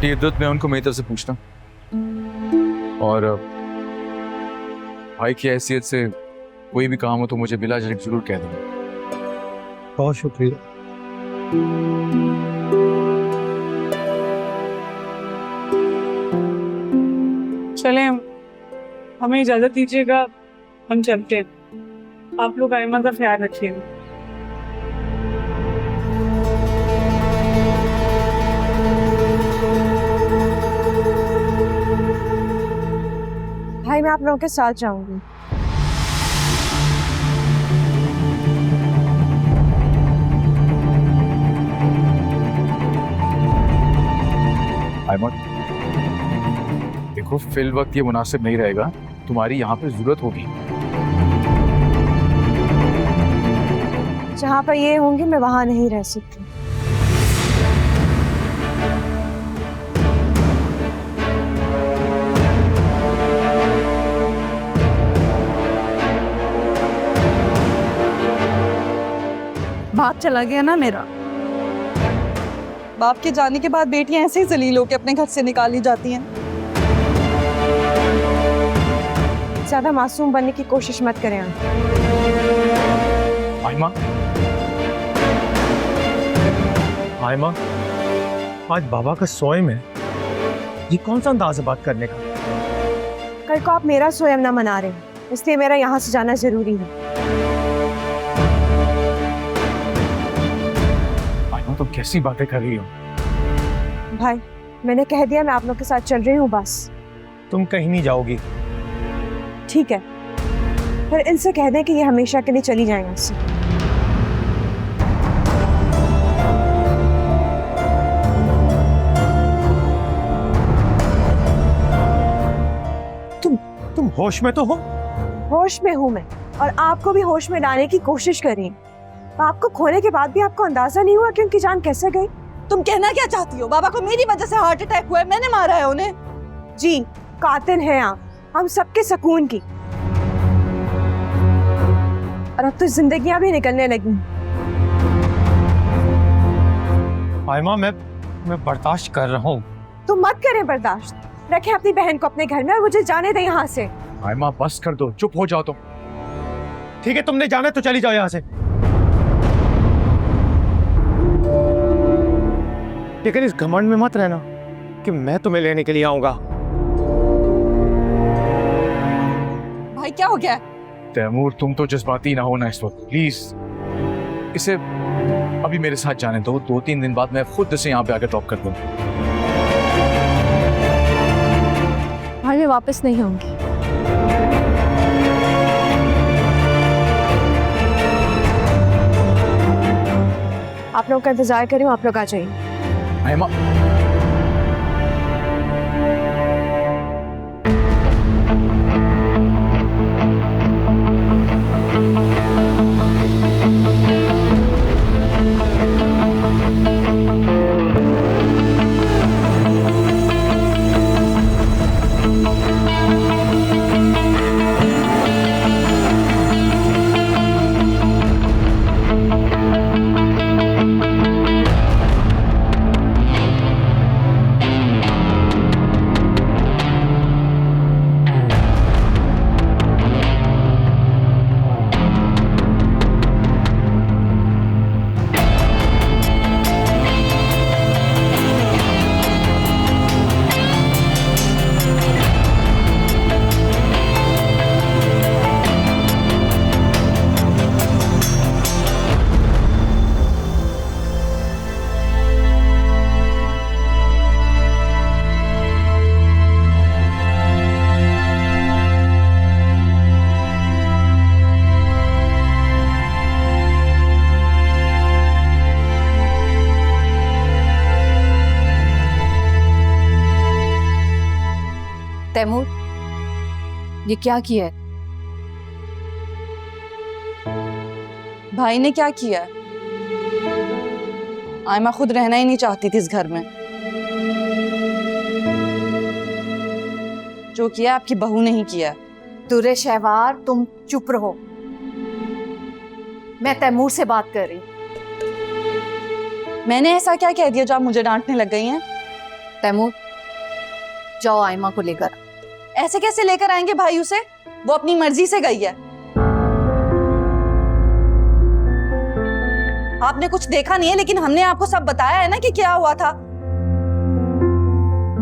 Aunty इद्दत, मैं उनको मेरी तरफ से पूछता और भाई की हैसियत से कोई भी काम हो तो मुझे बिला झिझक जरूर कह देना। बहुत शुक्रिया। चलें, हमें इजाजत दीजिएगा, हम चलते हैं। आप लोग आइमा का ख्याल रखिएगा। भाई मैं आप लोगों के साथ जाऊंगी। आयमन, देखो फिल वक्त ये मुनासिब नहीं रहेगा, तुम्हारी यहाँ पे जरूरत होगी। जहाँ पर ये होंगे मैं वहां नहीं रह सकती। बाप चला गया ना मेरा। बाप के जाने के बाद बेटियां ऐसे ही जलील होकर अपने घर से निकाली जाती हैं। ज्यादा मासूम बनने की कोशिश मत करें आप। आयमा, आयमा, आज बाबा का सोए में ये कौन सा अंदाज है बात करने का? कल को आप मेरा सोयम ना मना रहे हैं, इसलिए मेरा यहाँ से जाना जरूरी है। आयमा तुम कैसी बातें कर रही हो? भाई मैंने कह दिया मैं आप लोग के साथ चल रही हूँ बस। तुम कहीं नहीं जाओगी। ठीक है, फिर इनसे कह दें कि ये हमेशा के लिए चली जाएं यहाँ से। तुम होश में तो हो? होश में हूँ मैं, और आपको भी होश में लाने की कोशिश करी। आपको खोने के बाद भी आपको अंदाजा नहीं हुआ कि उनकी जान कैसे गई? तुम कहना क्या चाहती हो? बाबा को मेरी वजह से हार्ट अटैक हुआ है, मैंने मारा है उन्हें। जी, कातिल हैं आप, हम सबके सुकून की। और अब तो जिंदगियां भी निकलने लगी। आयमा, मैं बर्दाश्त कर रहा हूँ। तो मत करें बर्दाश्त, रखें अपनी बहन को अपने घर में और मुझे जाने दें यहाँ से। आयमा बस कर दो, चुप हो जाओ तुम। ठीक है, तुमने जाना तो चली जाओ यहाँ से, लेकिन इस घमंड में मत रहना कि मैं तुम्हें लेने के लिए आऊंगा। भाई क्या हो गया है? तैमूर तुम तो जज्बाती ना हो ना इस वक्त, प्लीज इसे अभी मेरे साथ जाने दो। 2-3 दिन बाद मैं खुद इसे यहाँ पे आकर ड्रॉप कर दूंगा। भाई मैं वापस नहीं आऊंगी। आप लोग का इंतजार करें, आप लोग आ जाइए। आयमा, तैमूर, ये क्या किया है? भाई ने क्या किया है? आयमा खुद रहना ही नहीं चाहती थी इस घर में। जो किया आपकी बहू ने ही किया। तुरे शहवार, तुम चुप रहो। मैं तैमूर से बात कर रही। मैंने ऐसा क्या कह दिया जो आप मुझे डांटने लग गई हैं? तैमूर, जाओ आयमा को लेकर। ऐसे कैसे लेकर आएंगे भाई उसे? वो अपनी मर्जी से गई है। आपने कुछ देखा नहीं है, लेकिन हमने आपको सब बताया है ना कि क्या हुआ था।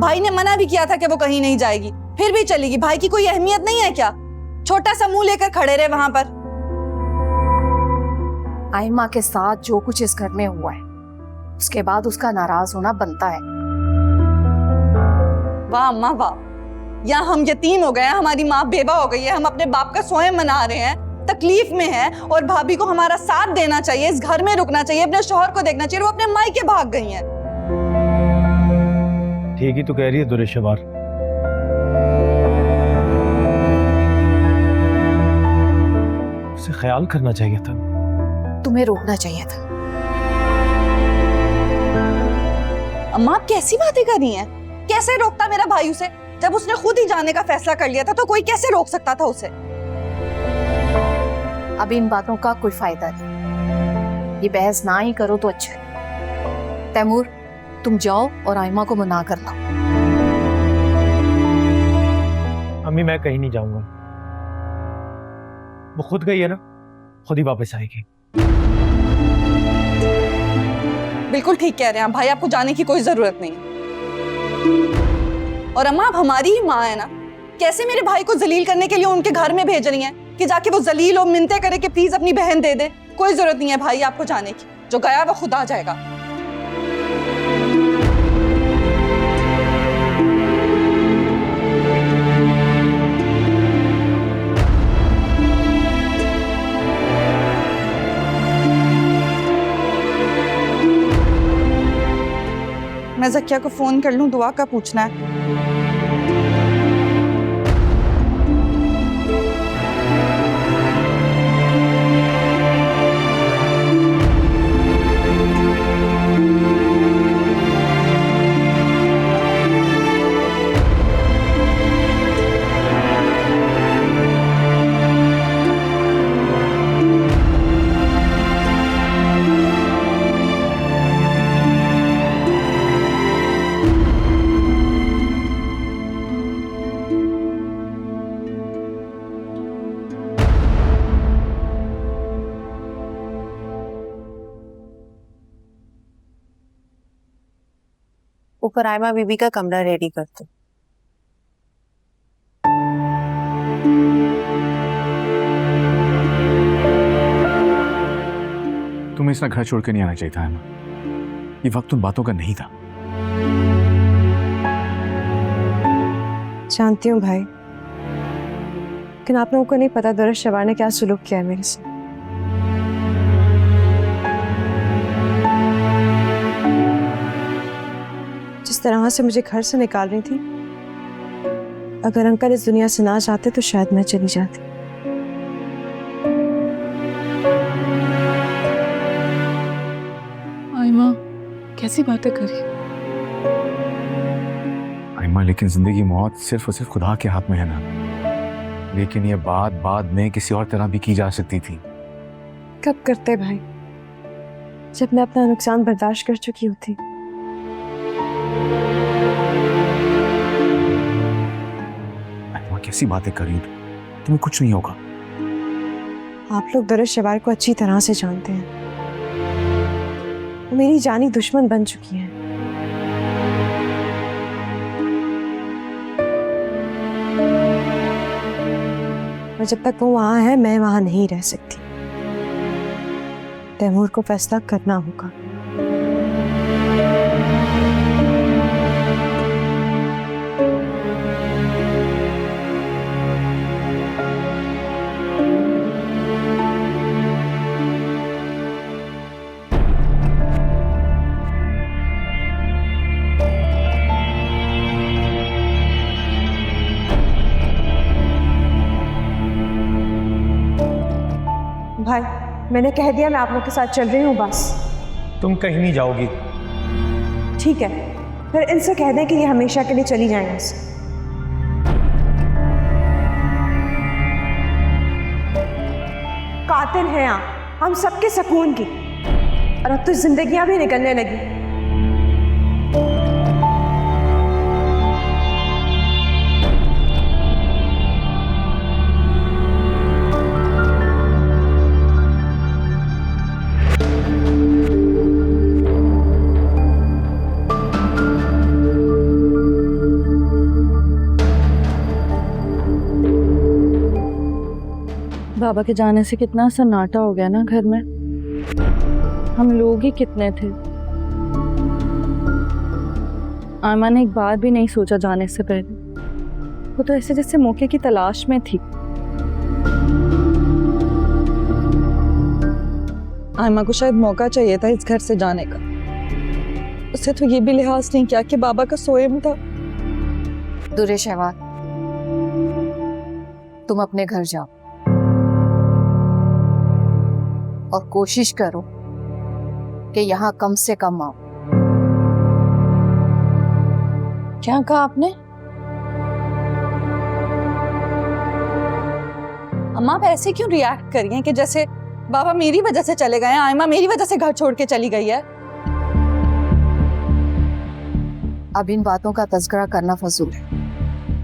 भाई ने मना भी किया था कि वो कहीं नहीं जाएगी, फिर भी चलेगी। भाई की कोई अहमियत नहीं है क्या? छोटा सा मुंह लेकर खड़े रहे वहां पर। आयमा के साथ जो कुछ इस घर में हुआ है, उसके बाद उसका नाराज होना बनता है। वाह अम्मा वाह, यहाँ हम यतीम हो गए हैं, हमारी माँ बेवा हो गई है, हम अपने बाप का स्वयं मना रहे हैं, तकलीफ में है, और भाभी को हमारा साथ देना चाहिए, इस घर में रुकना चाहिए, अपने शौहर को देखना चाहिए। वो अपने मायके भाग गई हैं। ठीक ही तो कह रही है दुरेशवार। उसे ख्याल करना चाहिए था। तुम्हें रोकना चाहिए था। अम्मा आप कैसी बातें कर रही हैं? कैसे रोकता मेरा भाई उसे? जब उसने खुद ही जाने का फैसला कर लिया था तो कोई कैसे रोक सकता था उसे? अब इन बातों का कोई फायदा नहीं, ये बहस ना ही करो तो अच्छा है। तैमूर, तुम जाओ और आयमा को मना कर लो। अम्मी मैं कहीं नहीं जाऊंगा। वो खुद गई है ना, खुद ही वापस आएगी। बिल्कुल ठीक कह रहे हैं भाई, आपको जाने की कोई जरूरत नहीं। और अम्मा आप हमारी ही माँ है ना, कैसे मेरे भाई को जलील करने के लिए उनके घर में भेज रही हैं कि जाके वो जलील हो, मिन्नतें करे कि प्लीज अपनी बहन दे दे? कोई जरूरत नहीं है भाई आपको जाने की, जो गया वो खुद आ जाएगा। मैं ज़किया को फोन कर लूं, दुआ का पूछना है। ऊपर आयमा बीबी का कमरा रेडी कर दो। तुम्हें इतना घर छोड़ के नहीं आना चाहिए था आयमा। ये वक्त उन बातों का नहीं था। जानती हूँ भाई, लेकिन आप लोगों को नहीं पता दुरेशवार ने क्या सुलूक किया है मेरे से। जिस तरह से मुझे घर से निकाल रही थी, अगर अंकल इस दुनिया से ना जाते तो शायद मैं चली जाती। आयमा कैसी बातें करी? आयमा लेकिन जिंदगी मौत सिर्फ और सिर्फ खुदा के हाथ में है ना। लेकिन ये बात बाद में किसी और तरह भी की जा सकती थी। कब करते भाई, जब मैं अपना नुकसान बर्दाश्त कर चुकी होती। आयमा कैसी बातें कर रही हो? तुम्हें कुछ नहीं होगा। आप लोग दुरेशवार को अच्छी तरह से जानते हैं, वो मेरी जानी दुश्मन बन चुकी हैं। और जब तक वो वहां है, मैं वहां नहीं रह सकती। तैमूर को फैसला करना होगा। भाई मैंने कह दिया मैं आप लोग के साथ चल रही हूँ बस। तुम कहीं नहीं जाओगी। ठीक है, फिर इनसे कह दें कि ये हमेशा के लिए चली जाएं इससे। कातिल हैं आप हम सबके सुकून की, और अब तो जिंदगियां भी निकलने लगी। बाबा के जाने से कितना सन्नाटा हो गया ना घर में। हम लोग ही कितने थे। आयमा ने एक बार भी नहीं सोचा जाने से पहले। वो तो ऐसे जैसे मौके की तलाश में थी। आयमा को शायद मौका चाहिए था इस घर से जाने का। उसे तो ये भी लिहाज नहीं किया कि बाबा का सोएम था। दुरे शहवार, तुम अपने घर जाओ और कोशिश करो कि यहाँ कम से कम आओ। क्या कहा आपने? अम्मा आप ऐसे क्यों रिएक्ट कर रही हैं कि जैसे बाबा मेरी वजह से चले गए हैं, आयमा मेरी वजह से घर छोड़ के चली गई है। अब इन बातों का तज़किरा करना फजूल है।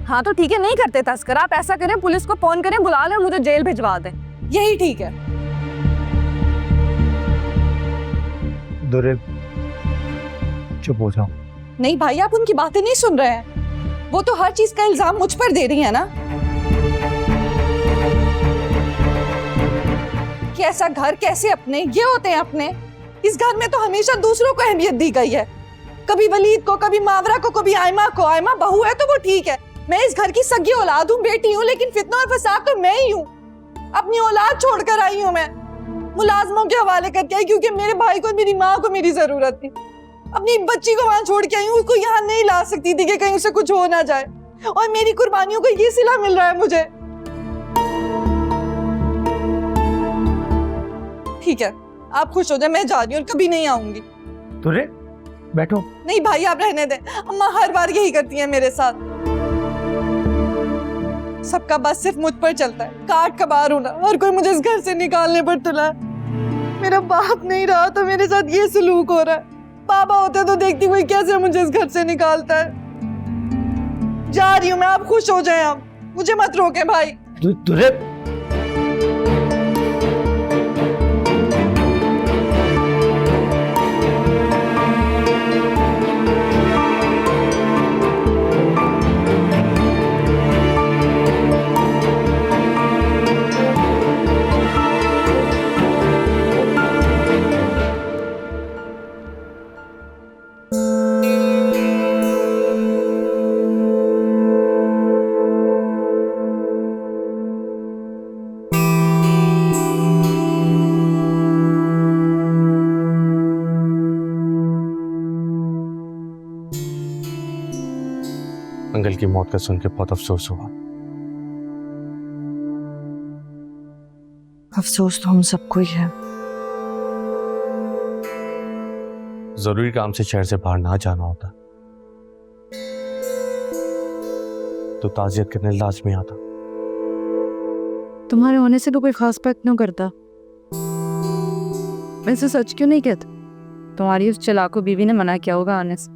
हाँ तो ठीक है, नहीं करते तस्करा। आप ऐसा करें, पुलिस को फोन करें, बुला लें, मुझे जेल भिजवा दें। यही ठीक है। दुरे चुप हो जाओ। नहीं भाई, आप उनकी बातें नहीं सुन रहे हैं। वो तो हर चीज का इल्जाम मुझ पर दे रही है ना कि ऐसा घर कैसे अपने ये होते हैं अपने। इस घर में तो हमेशा दूसरों को अहमियत दी गई है, कभी वलीद को, कभी मावरा को, कभी आयमा को। आयमा बहू है तो वो ठीक है, मैं इस घर की सगी औलाद हूँ, बेटी हूँ, लेकिन फितना और फसाद तो मैं ही हूँ। अपनी औलाद छोड़कर आई हूँ मैं, मुलाजमों के हवाले करके आई, क्योंकि मेरे भाई को, मेरी माँ को मेरी जरूरत थी। अपनी बच्ची को वहां छोड़ के आई हूँ, उसको यहाँ नहीं ला सकती थी कि कहीं उसे कुछ हो ना जाए, और मेरी कुर्बानियों को ये सिला मिल रहा है मुझे। ठीक है, आप खुश हो जाए, मैं जा रही हूँ, कभी नहीं आऊंगी। दुरे बैठो। नहीं भाई, आप रहने दें। अम्मा हर बार यही करती है मेरे साथ। सबका बस सिर्फ मुझ पर चलता है। काट कबार हूं ना, हर कोई मुझे इस घर से निकालने पर तुला है। मेरा बाप नहीं रहा तो मेरे साथ ये सलूक हो रहा है। बाबा होते तो देखती हुई कैसे मुझे इस घर से निकालता है। जा रही हूँ मैं, आप खुश हो जाएं। आप मुझे मत रोके भाई। दुरे अंकल की मौत का सुन के बहुत अफसोस हुआ। अफसोस तो हम सबको ही है। जरूरी काम से शहर से बाहर ना जाना होता तो ताजियत करने लाजमी आता। तुम्हारे होने से तो कोई खास फर्क क्यों करता? वैसे सच क्यों नहीं कहते? तुम्हारी उस चलाको बीवी ने मना किया होगा आने से।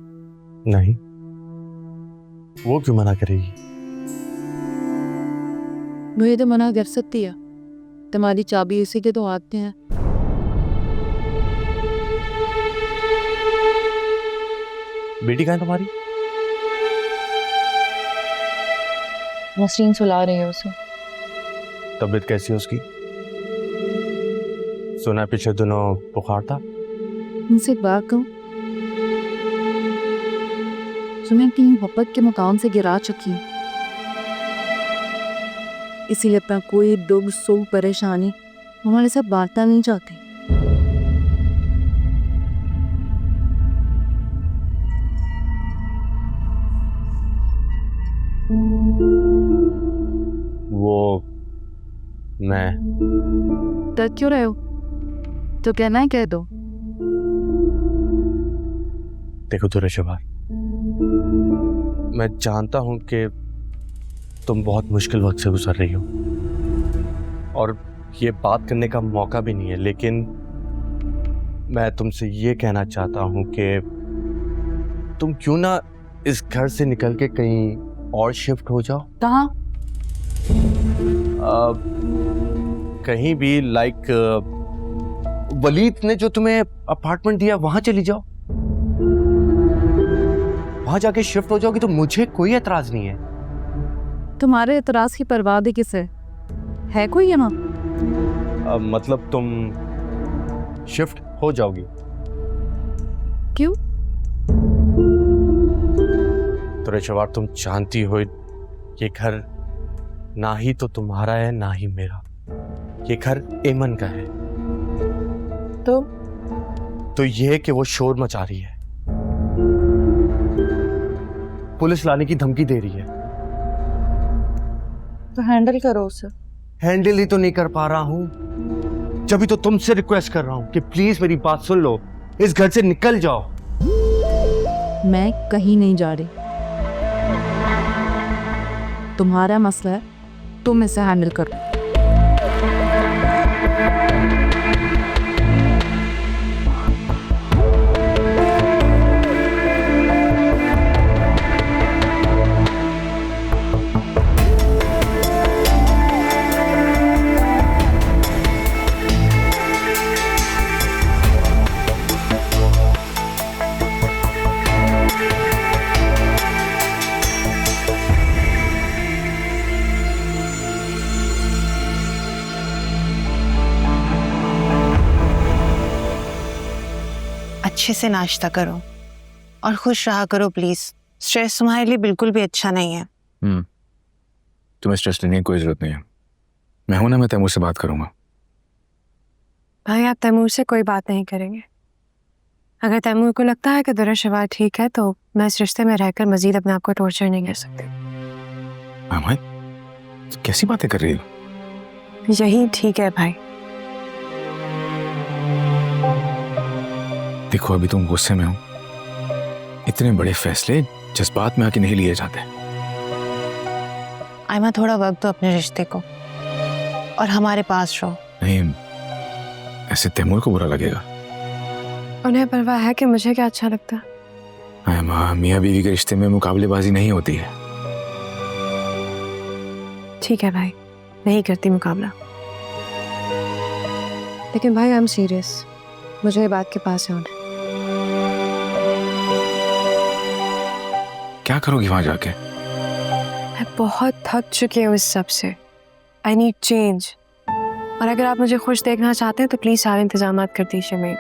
नहीं, वो क्यों मना करेगी? मुझे तो मना कर सकती है, तुम्हारी चाबी इसी के तो आते हैं। बेटी कहाँ है तुम्हारी? नसरीन सुला रही है उसे। तबीयत कैसी है उसकी? सुना पिछले दिनों बुखार था। उनसे एक बात कहूँ, तुम्हें अपनी मोहब्बत के मुकाम से गिरा चुकी हूँ, इसीलिए अपना कोई दुख सुख परेशानी हमारे साथ बांटना नहीं चाहती। वो मैं डर क्यों रहे हो? तो कहना है कह दो। देखो दुरेशवार, मैं जानता हूं कि तुम बहुत मुश्किल वक्त से गुजर रही हो और ये बात करने का मौका भी नहीं है, लेकिन मैं तुमसे ये कहना चाहता हूं कि तुम क्यों ना इस घर से निकल के कहीं और शिफ्ट हो जाओ। कहाँ? कहीं भी, लाइक वलीद ने जो तुम्हें अपार्टमेंट दिया वहां चली जाओ, वहां जाके शिफ्ट हो जाओगी तो मुझे कोई एतराज नहीं है। तुम्हारे एतराज की परवाह भी किसे है कोई यहाँ? मतलब तुम शिफ्ट हो जाओगी। क्यों? तो रेशवार, तुम जानती हो ये घर ना ही तो तुम्हारा है ना ही मेरा, ये घर एमन का है। तो ये कि वो शोर मचा रही है, पुलिस लाने की धमकी दे रही है। तो हैंडल करो उसे। हैंडल ही तो नहीं कर पा रहा हूं, जब तो तुमसे रिक्वेस्ट कर रहा हूं कि प्लीज मेरी बात सुन लो, इस घर से निकल जाओ। मैं कहीं नहीं जा रही। तुम्हारा मसला है, तुम इसे हैंडल करो। अच्छे से नाश्ता करो और खुश रहा करो प्लीज। स्ट्रेस तुम्हारे लिए बिल्कुल भी अच्छा नहीं है। तुम्हें स्ट्रेस लेने की कोई जरूरत नहीं है। मैं हूं ना, मैं तैमूर से बात करूंगा। भाई आप तैमूर से कोई बात नहीं करेंगे। अगर तैमूर को लगता है कि दुर्शवार ठीक है तो मैं इस रिश्ते में रहकर मजीद अपने आप को टॉर्चर नहीं कर सकती। कैसी बातें कर रही हो? यही ठीक है भाई। देखो, अभी तुम गुस्से में हो। इतने बड़े फैसले जज्बात में आके नहीं लिए जाते। आयमा, थोड़ा वक्त दो अपने रिश्ते को और हमारे पास रहो। नहीं, ऐसे तैमूर को बुरा लगेगा। उन्हें परवाह है कि मुझे क्या अच्छा लगता। आयमा, मियाँ बीवी के रिश्ते में मुकाबलेबाजी नहीं होती है। ठीक है भाई, नहीं करती मुकाबला। लेकिन भाई आई एम सीरियस, मुझे ये बात के पास होना। क्या करोगी वहां जाके? मैं बहुत थक चुकी हूँ इस सब से। I need change. और अगर आप मुझे खुश देखना चाहते हैं तो प्लीज सारे इंतजाम कर दीजिए मेरे।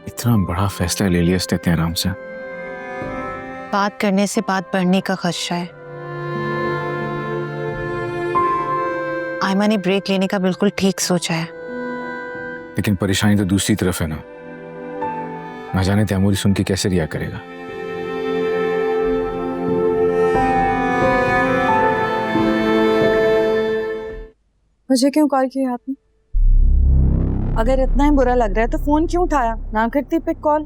इतना बड़ा फैसला ले लिया इतने आराम से। बात करने से बात बढ़ने का खदशा है। आयमा ने ब्रेक लेने का बिल्कुल ठीक सोचा है। लेकिन परेशानी तो दूसरी तरफ है ना। ना जाने तैमूर सुन के कैसे रिया करेगा। मुझे क्यों कॉल किया आपने? अगर इतना ही बुरा लग रहा है तो फोन क्यों उठाया? ना करती पिक कॉल।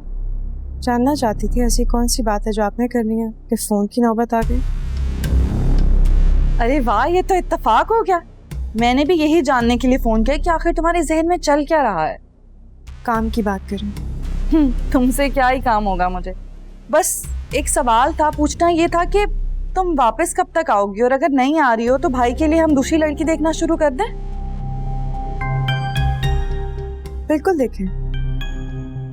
जानना चाहती थी ऐसी कौन सी बात है जो आपने करनी है कि फोन की नौबत आ गई। अरे वाह, ये तो इत्तेफाक हो गया। मैंने भी यही जानने के लिए फोन किया कि आखिर तुम्हारे जहन में चल क्या रहा है। काम की बात करें। तुमसे क्या ही काम होगा मुझे। बस एक सवाल था, पूछना ये था कि तुम वापस कब तक आओगी, और अगर नहीं आ रही हो तो भाई के लिए हम दूसरी लड़की देखना शुरू कर दें। बिल्कुल देखें,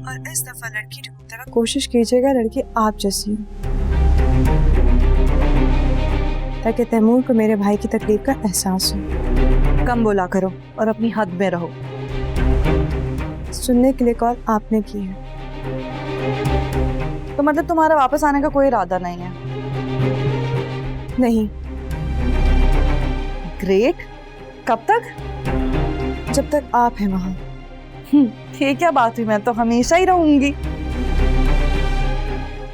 और इस दफा लड़की ढूंढते वक्त कोशिश कीजिएगा लड़की आप जैसी हो, ताकि तैमूर को मेरे भाई की तकलीफ का एहसास हो। कम बोला करो और अपनी हद में रहो। सुनने के लिए कॉल आपने की है। तो मतलब तुम्हारा वापस आने का कोई इरादा नहीं है? नहीं। ग्रेट। कब तक? जब तक आप हैं वहां। ये क्या बात हुई, मैं तो हमेशा ही रहूंगी।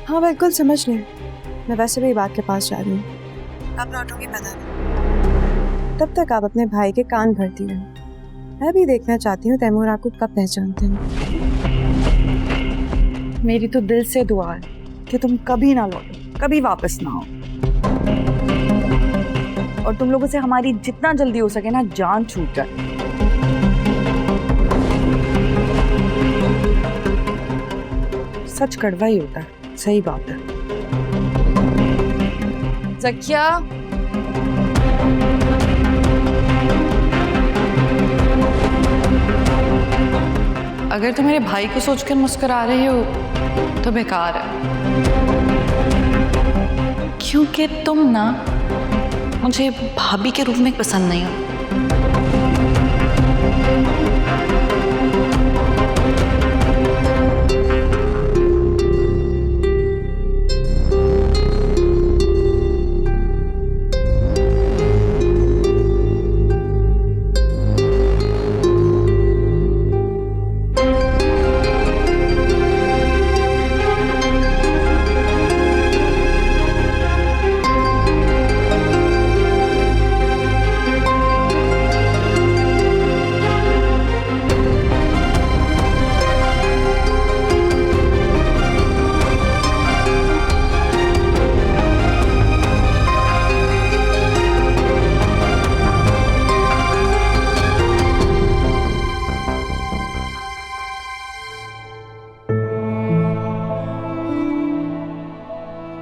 हाँ बिल्कुल समझ लें, मैं वैसे भी बात के पास जा रही हूँ। कब लौटूंगी पता नहीं, तब तक आप अपने भाई के कान भरती रहें। मैं भी देखना चाहती हूँ तैमूर आपको कब पहचानते हैं। मेरी तो दिल से दुआ है कि तुम कभी ना लौटो, कभी वापस ना आओ, और तुम लोगों से हमारी जितना जल्दी हो सके ना जान छूट जाए। सच कड़वा ही होता है, सही बात है। ज़किया, अगर तुम मेरे भाई को सोचकर मुस्कुरा रहे हो तो बेकार है, क्योंकि तुम ना मुझे भाभी के रूप में पसंद नहीं हो।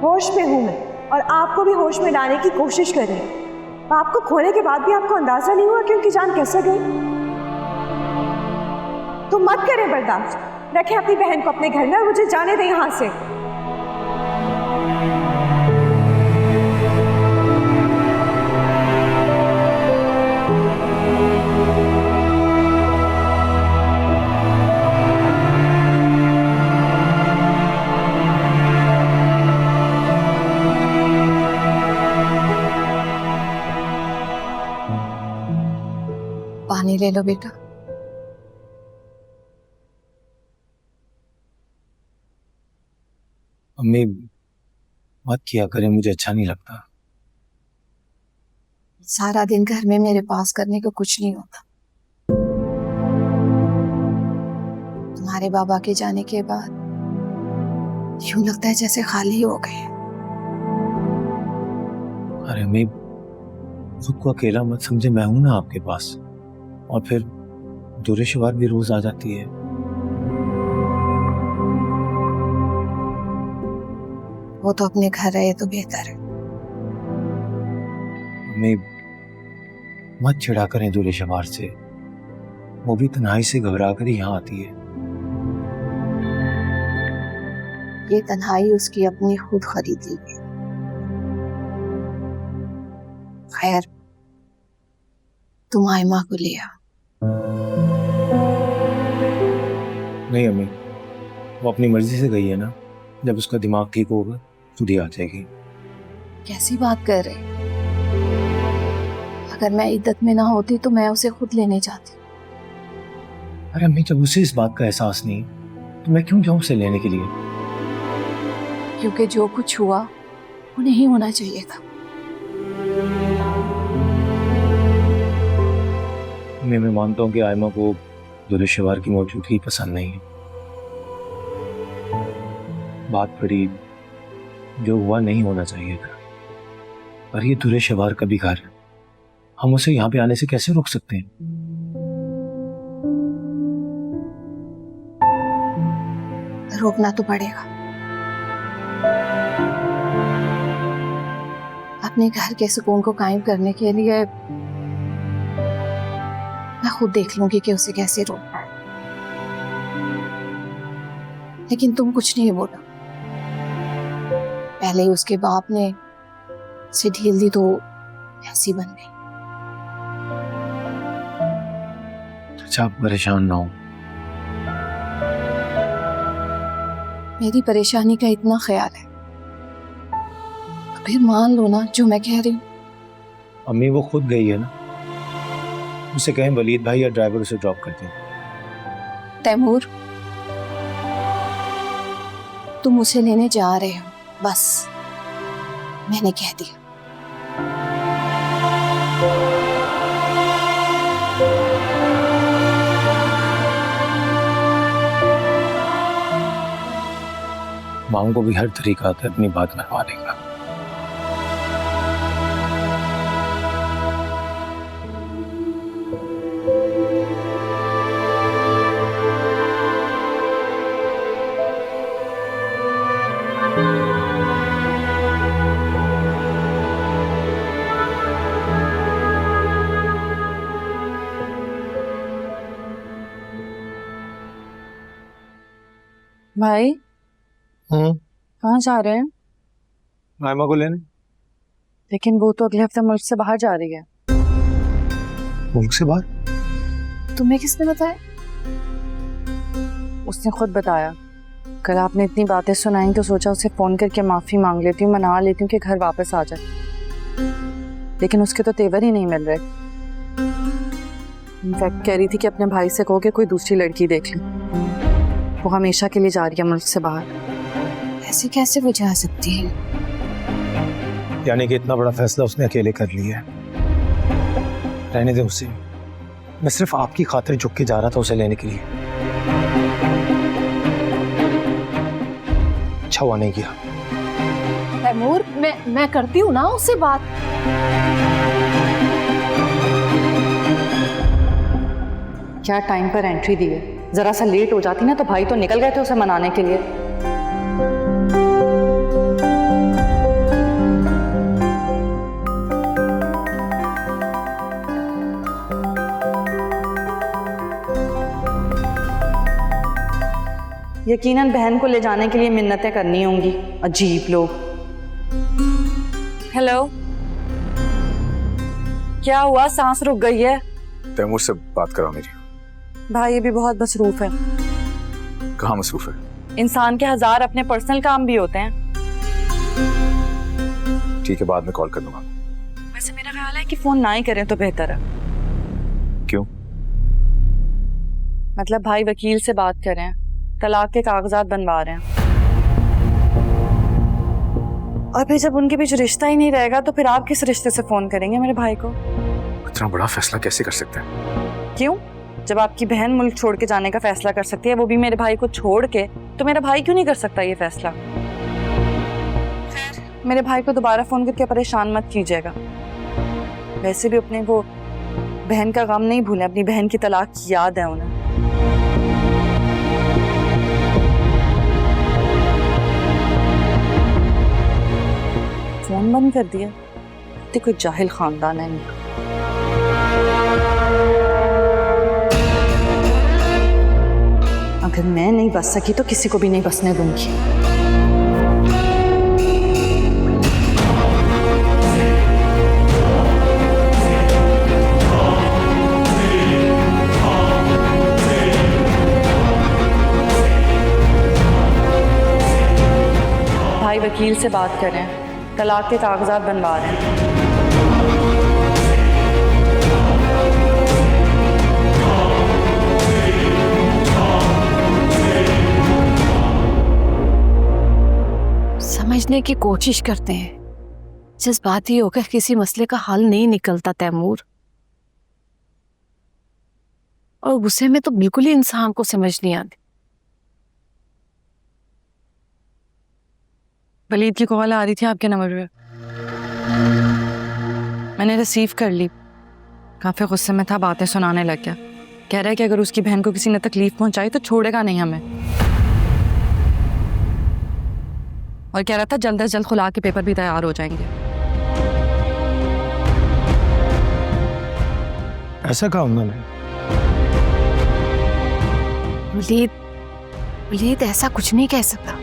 होश में हूं मैं और आपको भी होश में लाने की कोशिश कर रही हूं। आपको खोने के बाद भी आपको अंदाजा नहीं हुआ कि उनकी जान कैसे गई? तो मत करें बर्दाश्त, रखें अपनी बहन को अपने घर में और मुझे जाने दें यहां से। पानी ले लो बेटा। अम्मी मत किया करें, मुझे अच्छा नहीं लगता। सारा दिन घर में मेरे पास करने को कुछ नहीं होता। तुम्हारे बाबा के जाने के बाद यूं लगता है जैसे खाली हो गए। अरे अम्मी खुद को अकेला मत समझे, मैं हूं ना आपके पास। और फिर दुरेशवार भी रोज आ जाती है। वो तो अपने घर रहे तो बेहतर है। अम्मी मत चिढ़ा करें दुरेशवार से, वो भी तन्हाई से घबरा कर ही यहाँ आती है। ये तन्हाई उसकी अपनी खुद खरीद ली है। खैर तुम आयमा को ले आओ। नहीं अम्मी, वो अपनी मर्जी से गई है ना, जब उसका दिमाग ठीक होगा खुद ही आ जाएगी। कैसी बात कर रहे? अगर मैं इद्दत में ना होती तो मैं उसे खुद लेने जाती। अरे अम्मी जब उसे इस बात का एहसास नहीं तो मैं क्यों जाऊं उसे लेने के लिए? क्योंकि जो कुछ हुआ वो नहीं होना चाहिए था। मैं मानता हूँ कि आयमा को दुरेशवार की मौजूदगी पसंद नहीं है। बात बड़ी, जो हुआ नहीं होना चाहिए था। पर ये दुरेशवार का भी घर है, हम उसे यहाँ पे आने से कैसे रोक सकते हैं? रोकना तो पड़ेगा। अपने घर के सुकून को कायम करने के लिए मैं खुद देख लूंगी कि उसे कैसे रोकना है। लेकिन तुम कुछ नहीं बोला। पहले ही उसके बाप ने उसे ढील दी तो ऐसी बन गई। अच्छा आप परेशान ना हो। मेरी परेशानी का इतना ख्याल है तो फिर मान लो ना जो मैं कह रही हूँ। अम्मी वो खुद गई है ना, उसे कहें वलीद भाई या ड्राइवर उसे ड्रॉप कर दें। तैमूर तुम उसे लेने जा रहे हो, बस मैंने कह दिया। माँ को भी हर तरीका आता है अपनी बात मनवाने का। भाई कहाँ जा रहे हैं? आयमा को लेने। लेकिन वो तो अगले हफ्ते मुल्क से बाहर जा रही है। मुल्क से बाहर? तुम्हें किसने बताया? उसने खुद बताया। कल आपने इतनी बातें सुनाई तो सोचा उसे फोन करके माफी मांग लेती हूँ, मना लेती हूँ कि घर वापस आ जाए। लेकिन उसके तो तेवर ही नहीं मिल रहे। इनफैक्ट कह रही थी कि अपने भाई से कहो कि कोई दूसरी लड़की देख ले। वो हमेशा के लिए जा रही है मुल्क से बाहर। ऐसे कैसे वो जा सकती है? यानी कि इतना बड़ा फैसला उसने अकेले कर लिया है। रहने दे उसे। मैं सिर्फ आपकी खातिर झुक के जा रहा था उसे लेने के लिए। अच्छा हुआ नहीं किया। तैमूर, मैं करती हूँ ना उससे बात। क्या टाइम पर एंट्री दी है? जरा सा लेट हो जाती ना तो भाई तो निकल गए थे उसे मनाने के लिए। यकीनन बहन को ले जाने के लिए मिन्नतें करनी होंगी। अजीब लोग। हेलो, क्या हुआ? सांस रुक गई है? तैमूर से बात कराओ मेरी। भाई ये भी बहुत मसरूफ है। कहाँ मसरूफ है? इंसान के 1000 अपने पर्सनल काम भी होते हैं। ठीक है, बाद में कॉल कर दूंगा। वैसे मेरा ख्याल है कि फोन ना ही करें तो बेहतर है। क्यों? मतलब भाई वकील से बात कर रहे हैं, तलाक के कागजात बनवा रहे हैं। और फिर जब उनके बीच रिश्ता ही नहीं रहेगा तो फिर आप किस रिश्ते से फोन करेंगे मेरे भाई को? इतना बड़ा फैसला कैसे कर सकते हैं? क्यों? जब आपकी बहन मुल्क छोड़ के जाने का फैसला कर सकती है, वो भी मेरे भाई को छोड़ के, तो मेरा भाई क्यों नहीं कर सकता ये फैसला? खैर, मेरे भाई को दोबारा फोन करके परेशान मत कीजिएगा। वैसे भी अपने वो बहन का गम नहीं भूलें, अपनी बहन की तलाक की याद है उन्हें। फोन बंद कर दिया। तो कोई जाहिल खानदान है इनका। अगर मैं नहीं बच सकी तो किसी को भी नहीं बसने दूंगी। भाई वकील से बात कर रहे हैं, तलाक के कागजात बनवा रहे हैं। समझने की कोशिश करते हैं, जज्बाती होकर किसी मसले का हल नहीं निकलता तैमूर। और गुस्से में तो बिल्कुल ही इंसान को समझ नहीं आती। वलीद की कॉल आ रही थी आपके नंबर पे, मैंने रिसीव कर ली। काफी गुस्से में था, बातें सुनाने लग गया। कह रहा है कि अगर उसकी बहन को किसी ने तकलीफ पहुंचाई तो छोड़ेगा नहीं हमें। और कह रहा था जल्द से जल्द खुला के पेपर भी तैयार हो जाएंगे। ऐसा कहा उन्होंने? वलीद ऐसा कुछ नहीं कह सकता।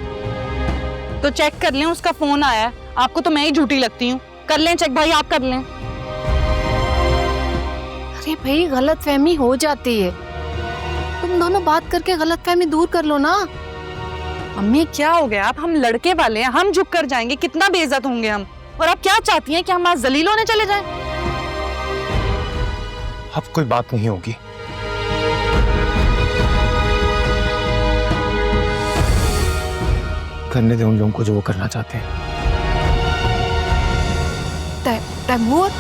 तो चेक कर लें, उसका फोन आया है। आपको तो मैं ही झूठी लगती हूँ। कर लें चेक भाई, आप कर लें। अरे भाई, गलतफहमी हो जाती है। तुम दोनों बात करके गलतफहमी दूर कर लो ना। अम्मी क्या हो गया? आप हम लड़के वाले हैं, हम झुक कर जाएंगे, कितना बेइज्जत होंगे हम। और आप क्या चाहती हैं कि हम आज जलील होने चले जाएं? अब कोई बात नहीं होगी। करने दे उन लोगों को जो वो करना चाहते हैं। तैमूर,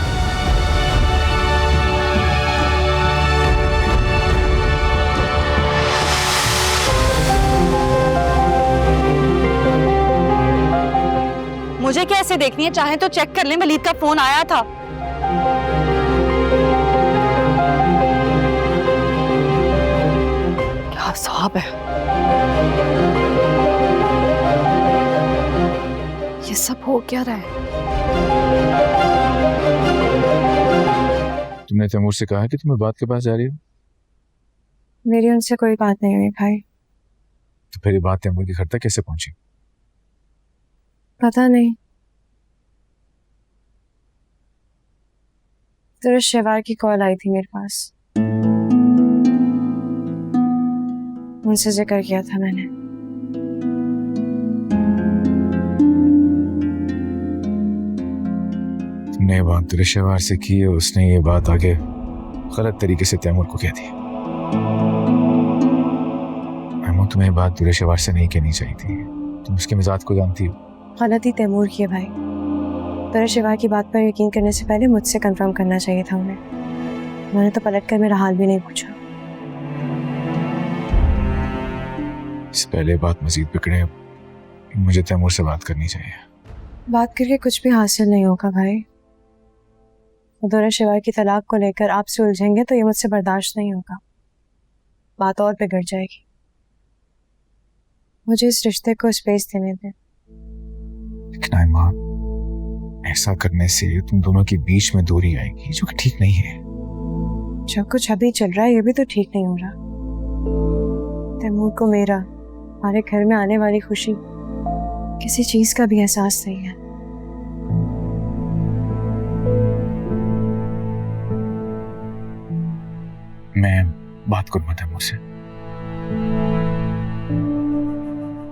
मुझे कैसे देखनी है? चाहे तो चेक कर लें, वलीद का फोन आया था। क्या साहब है ये सब हो क्या रहा है? तुमने तैमूर से कहा कि तुम बात के पास जा रही हो? मेरी उनसे कोई बात नहीं हुई भाई। तो फिर ये बात तैमूर के घर तक कैसे पहुंची? पता नहीं, तेरे शिवार की कॉल आई थी मेरे पास, उनसे जिक्र किया था मैंने। तुमने ये बात तेरे शिवार से की और उसने ये बात आगे गलत तरीके से तैमूर को कह दी। तुम्हें बात तेरे शिवार से नहीं कहनी चाहिए थी, तुम उसके मिजाज को जानती हो। गलती तैमूर की है भाई, तेरे शिवार की बात पर यकीन करने से पहले मुझसे कंफर्म करना चाहिए था उन्हें। उन्होंने तो पलटकर मेरा हाल भी नहीं पूछा। इससे पहले बात मजीद बिगड़े, मुझे तैमूर से बात करनी चाहिए। बात करके कुछ भी हासिल नहीं होगा भाई। तेरे शिवार की तलाक को लेकर आपसे उलझेंगे तो ये मुझसे बर्दाश्त नहीं होगा, बात और बिगड़ जाएगी। मुझे इस रिश्ते को स्पेस देने दे। लेकिन आयमा, ऐसा करने से तुम दोनों के बीच में दूरी आएगी, जो कि ठीक नहीं है। जो कुछ अभी चल रहा है ये भी तो ठीक नहीं हो रहा। तैमूर को मेरा, हमारे घर में आने वाली खुशी, किसी चीज का भी एहसास नहीं है। मैं बात करूंगा तैमूर से,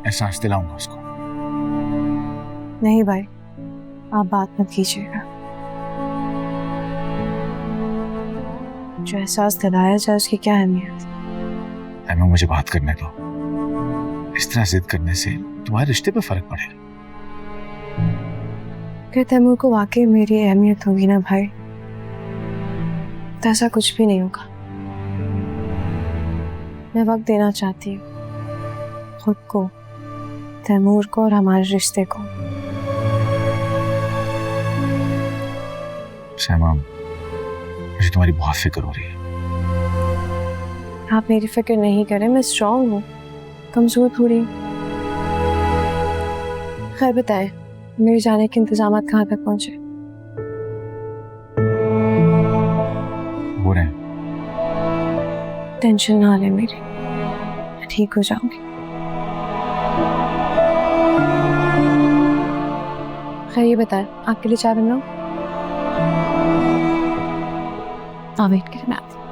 एहसास दिलाऊंगा उसको। नहीं भाई, आप बात मत कीजिएगा। जो एहसास दिलाया जाए उसकी क्या अहमियत। एमा, मुझे बात करने दो। इस तरह जिद करने से तुम्हारे रिश्ते पे फर्क पड़ेगा। अगर तैमूर को वाकई मेरी अहमियत होगी ना भाई, तो ऐसा कुछ भी नहीं होगा। मैं वक्त देना चाहती हूँ खुद को, तैमूर को और हमारे रिश्ते को। शैमा, मुझे तुम्हारी बहुत फिक्र हो रही है। आप मेरी फिक्र नहीं करें, मैं स्ट्रांग हूँ, कमजोर थोड़ी। खैर बताएं, मेरे जाने के इंतजाम कहाँ तक पहुंचे? हो रहे हैं। टेंशन ना ले मेरी, मैं ठीक हो जाऊंगी। खैर ये बताएं, आपके लिए चाय बनाऊं? हाँ वेट करें, मैं आती हूँ।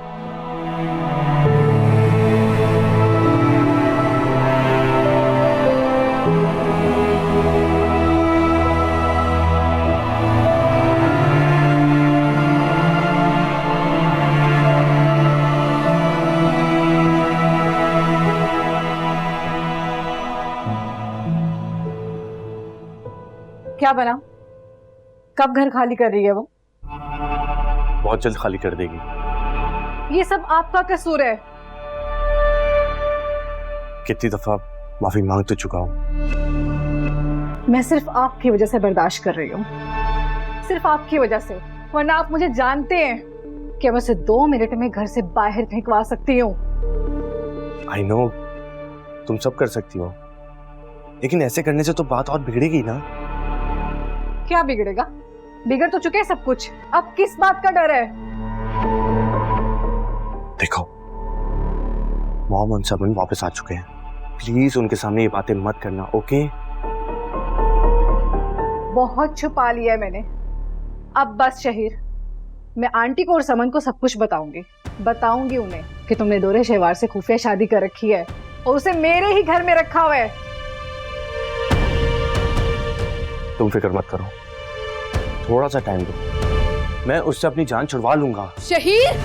क्या बना? कब घर खाली कर रही है वो? बहुत जल्द खाली कर देगी। ये सब आपका कसूर है। कितनी दफा माफी मांग तो चुका हूँ। मैं सिर्फ आपकी वजह से बर्दाश्त कर रही हूँ, सिर्फ आपकी वजह से। वरना आप मुझे जानते हैं कि मैं उसे 2 मिनट में घर से बाहर फेंकवा सकती हूँ। आई नो, तुम सब कर सकती हो, लेकिन ऐसे करने से तो बात और बिगड़ेगी ना। क्या बिगड़ेगा? बिगड़ तो चुके हैं सब कुछ, अब किस बात का डर है? देखो, मॉम और सबन वापस आ चुके हैं, प्लीज उनके सामने ये बातें मत करना, ओके? बहुत छुपा लिया है मैंने, अब बस शहीर। मैं आंटी को और समन को सब कुछ बताऊंगी उन्हें कि तुमने दोरे शेवार से खुफिया शादी कर रखी है और उसे मेरे ही घर में रखा हुआ है। तुम फिक्र मत करो, थोड़ा सा टाइम दो, मैं उससे अपनी जान छुड़वा लूंगा। शहीर,